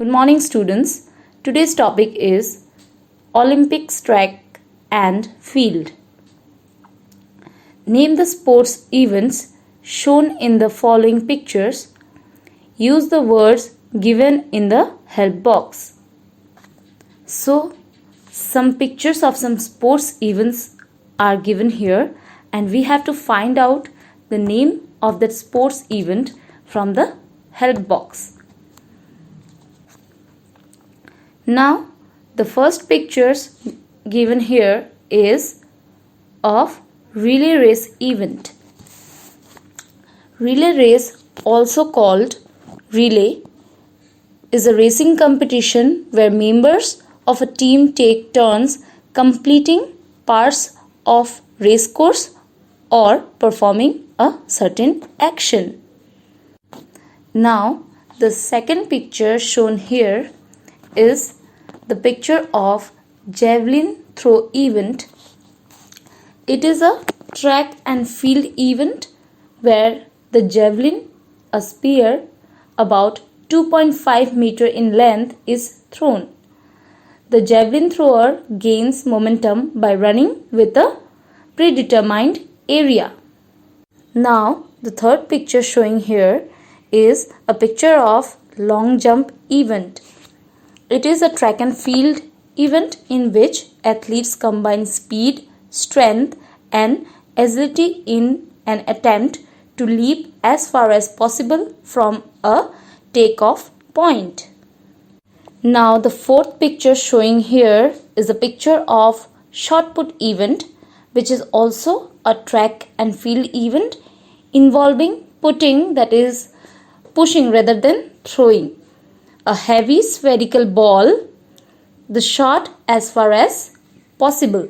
Good morning, students. Today's topic is Olympics track and field. Name the sports events shown in the following pictures. Use the words given in the help box. So, some pictures of some sports events are given here and we have to find out the name of that sports event from the help box. Now, the first pictures given here is of relay race event. Relay race, also called relay, is a racing competition where members of a team take turns completing parts of race course or performing a certain action. Now, the second picture shown here is the picture of javelin throw event. It is a track and field event where the javelin, a spear about 2.5 meter in length, is thrown. The javelin thrower gains momentum by running with a predetermined area. Now, the third picture showing here is a picture of long jump event. It is a track and field event in which athletes combine speed, strength and agility in an attempt to leap as far as possible from a takeoff point. Now the fourth picture showing here is a picture of shot put event, which is also a track and field event involving putting, that is pushing rather than throwing a heavy spherical ball, the shot as far as possible.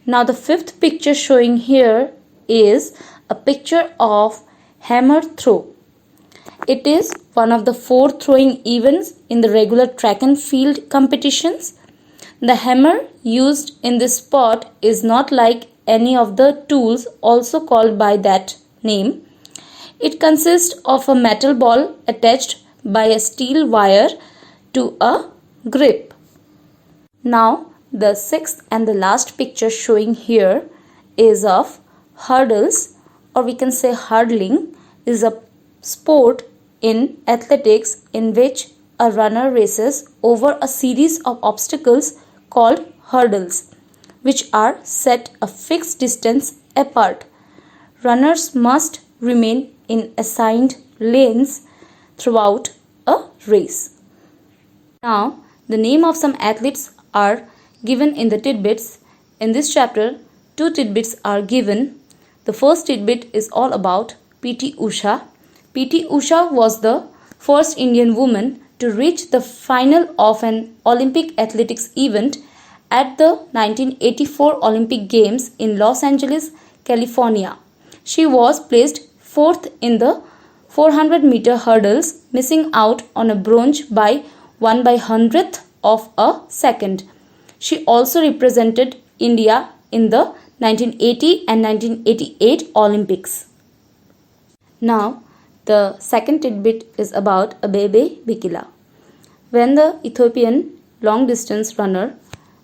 Now the fifth picture showing here is a picture of hammer throw. It is one of the 4 throwing events in the regular track and field competitions. The hammer used in this sport is not like any of the tools also called by that name. It consists of a metal ball attached by a steel wire to a grip. Now the sixth and the last picture showing here is of hurdles, or we can say hurdling, is a sport in athletics in which a runner races over a series of obstacles called hurdles, which are set a fixed distance apart. Runners must remain in assigned lanes throughout a race. Now, the name of some athletes are given in the tidbits. In this chapter, 2 tidbits are given. The first tidbit is all about P.T. Usha. P.T. Usha was the first Indian woman to reach the final of an Olympic athletics event at the 1984 Olympic Games in Los Angeles, California. She was placed 4th in the 400-meter hurdles, missing out on a bronze by 1/100th of a second. She also represented India in the 1980 and 1988 Olympics. Now, the second tidbit is about Abebe Bikila. When the Ethiopian long-distance runner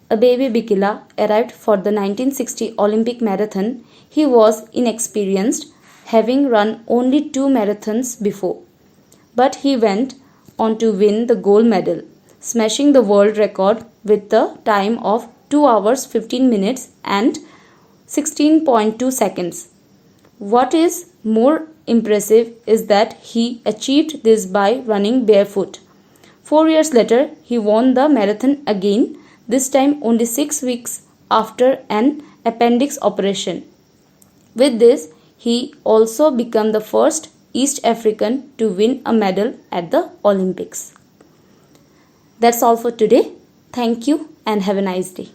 Abebe Bikila arrived for the 1960 Olympic marathon, he was inexperienced, having run only 2 marathons before. But he went on to win the gold medal, smashing the world record with the time of 2 hours 15 minutes and 16.2 seconds. What is more impressive is that he achieved this by running barefoot. 4 years later, he won the marathon again, this time only 6 weeks after an appendix operation. With this, he also became the first East African to win a medal at the Olympics. That's all for today. Thank you and have a nice day.